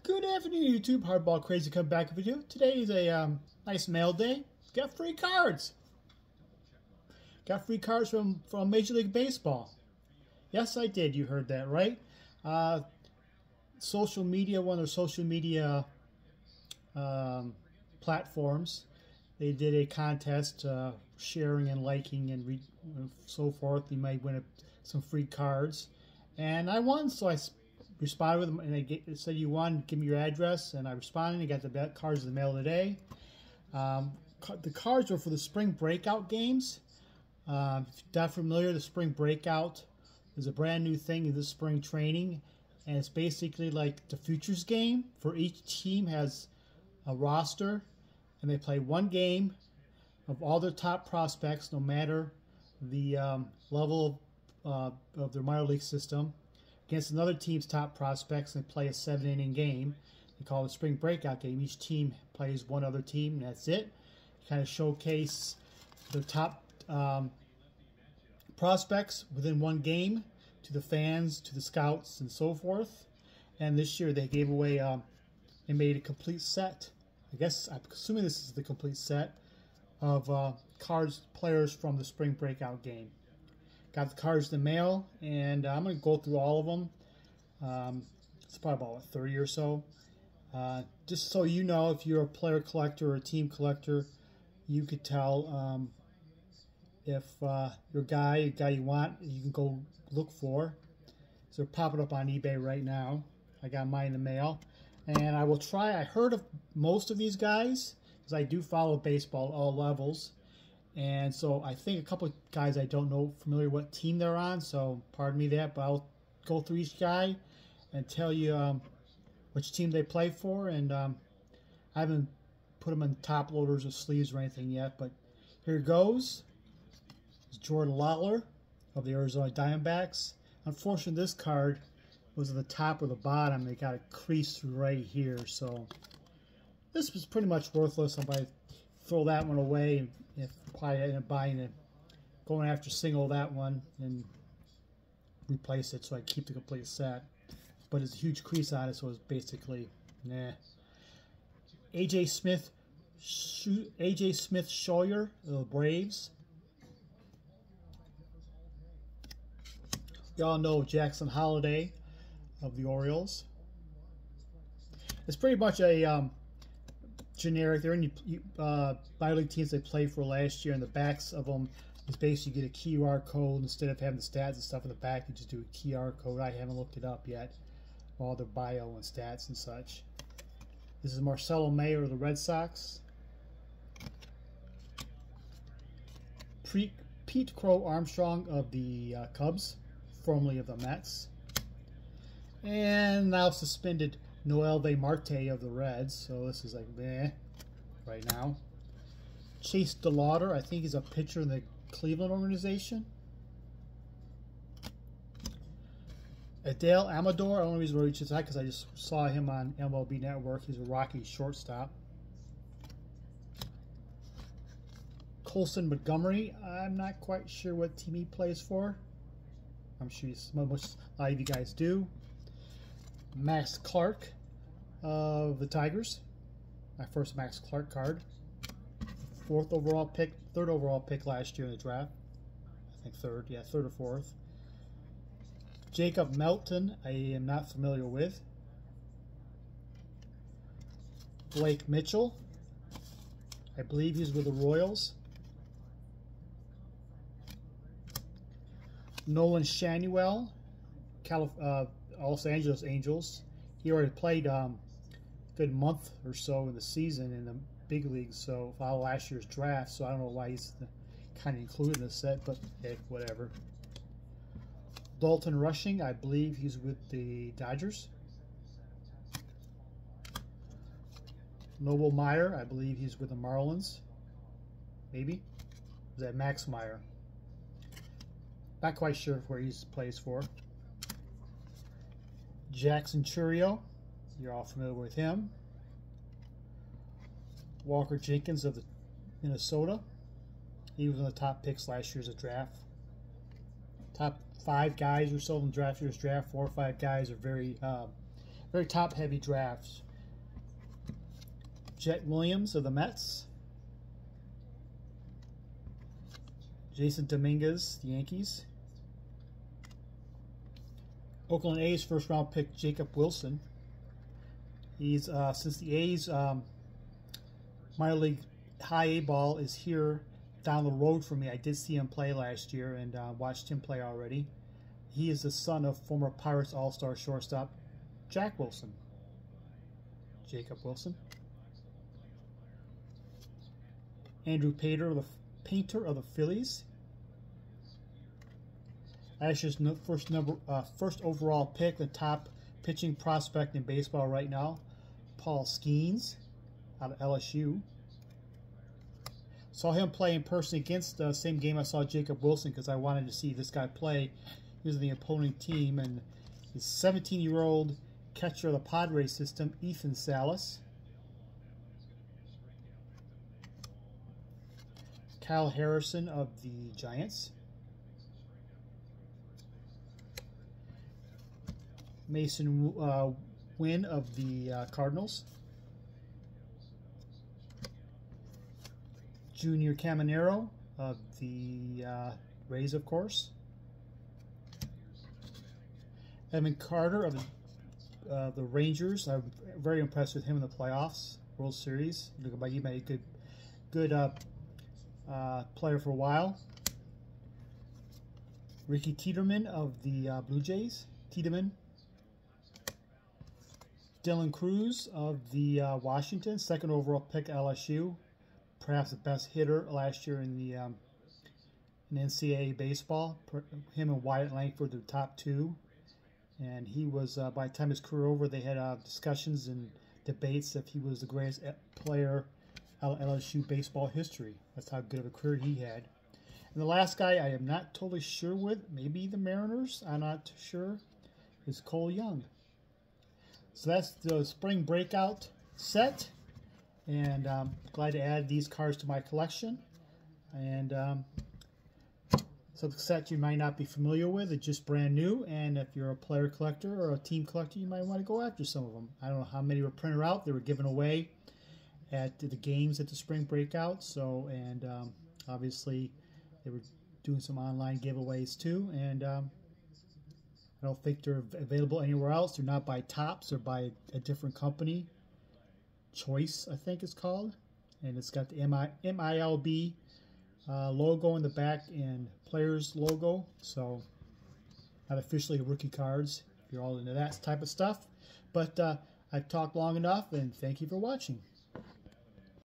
Good afternoon, YouTube. Hardball Crazy come back with you. Today is a nice mail day. Got free cards. Got free cards from Major League Baseball. Yes, I did. You heard that right. Social media, one of their social media platforms, they did a contest, sharing and liking and so forth. You might win some free cards, and I won. So I responded with them, and they said you won. Give me your address, and I responded. And got the cards in the mail today. The cards were for the spring breakout games. If you're not familiar, the spring breakout is a brand new thing in this spring training, and it's basically like the futures game. For each team has a roster, and they play one game of all their top prospects, no matter the level of their minor league system, against another team's top prospects, and play a 7-inning game. They call it a spring breakout game. Each team plays one other team, and that's it. Kind of showcase the top prospects within one game to the fans, to the scouts, and so forth. And this year they gave away, they made a complete set. I guess, I'm assuming this is the complete set of cards, players from the spring breakout game. Got the cards in the mail, and I'm going to go through all of them. It's probably about 30 or so. Just so you know, if you're a player collector or a team collector, you could tell if your guy, a guy you want, you can go look for. So they're popping up on eBay right now. I got mine in the mail. And I will try, I heard of most of these guys, because I do follow baseball at all levels. And so I think a couple of guys I don't know familiar what team they're on, so pardon me that, but I'll go through each guy and tell you which team they play for. And I haven't put them in top loaders or sleeves or anything yet, but here goes. It's Jordan Lawler of the Arizona Diamondbacks. Unfortunately, this card was at the top or the bottom. They got a crease right here, so this was pretty much worthless. I'm going to throw that one away, if probably end up buying it, going after single that one and replace it so I keep the complete set. But it's a huge crease on it, so it's basically nah. AJ Smith Scheuer of the Braves. Y'all know Jackson Holliday of the Orioles. It's pretty much a generic. They're in minor league teams they played for last year, and the backs of them is basically you get a QR code instead of having the stats and stuff in the back. You just do a QR code. I haven't looked it up yet, all their bio and stats and such. This is Marcelo Mayer of the Red Sox. Pete Crow Armstrong of the Cubs, formerly of the Mets. And now suspended Noelvi Marte of the Reds. So this is like meh right now. Chase DeLauder, I think he's a pitcher in the Cleveland organization. Adele Amador, I don't know if he's reached that because I just saw him on MLB Network. He's a Rocky shortstop. Colson Montgomery, I'm not quite sure what team he plays for. I'm sure a lot of you guys do. Max Clark of the Tigers. My first Max Clark card. Third overall pick last year in the draft. I think third or fourth. Jacob Melton, I am not familiar with. Blake Mitchell, I believe he's with the Royals. Nolan Shanuel, Los Angeles Angels. He already played a good month or so in the season in the big leagues, so followed last year's draft, so I don't know why he's kind of included in the set, but hey, whatever. Dalton Rushing, I believe he's with the Dodgers. Noble Meyer, I believe he's with the Marlins. Maybe. Is that Max Meyer? Not quite sure where he plays for. Jackson Chourio, you're all familiar with him. Walker Jenkins of the Minnesota. He was one of the top picks last year's draft. Top 5 guys or so in last year's draft, 4 or 5 guys are very very top-heavy draft. Jet Williams of the Mets. Jason Dominguez, the Yankees. Oakland A's first-round pick Jacob Wilson. He's since the A's minor league high A ball is here down the road from me. I did see him play last year and watched him play already. He is the son of former Pirates All-Star shortstop Jack Wilson. Jacob Wilson. Andrew Painter of the Phillies. Ash's first overall pick, the top pitching prospect in baseball right now, Paul Skeens out of LSU. Saw him play in person against the same game I saw Jacob Wilson because I wanted to see this guy play. He was the opponent team, and his 17-year-old catcher of the Padres system, Ethan Salas. Kyle Harrison of the Giants. Mason Wynn of the Cardinals. Junior Caminero of the Rays, of course. Evan Carter of the Rangers. I'm very impressed with him in the playoffs, World Series. Looking like he made a good player for a while. Ricky Tiedemann of the Blue Jays. Tiedemann. Dylan Cruz of the Washington, second overall pick at LSU, perhaps the best hitter last year in the in NCAA baseball. Him and Wyatt Langford, the top two, and he was by the time his career over, they had discussions and debates if he was the greatest player out of LSU baseball history. That's how good of a career he had. And the last guy I am not totally sure with, maybe the Mariners, I'm not sure, is Cole Young. So that's the spring breakout set, and I'm glad to add these cards to my collection. And so the set you might not be familiar with, it's just brand new, and if you're a player collector or a team collector, you might want to go after some of them. I don't know how many were printed out. They were given away at the games at the spring breakout, so, and obviously they were doing some online giveaways too, and I don't think they're available anywhere else. They're not by Topps. They're by a different company. Choice, I think it's called. And it's got the MILB logo in the back and players logo. So, not officially rookie cards. If you're all into that type of stuff. But I've talked long enough, and thank you for watching.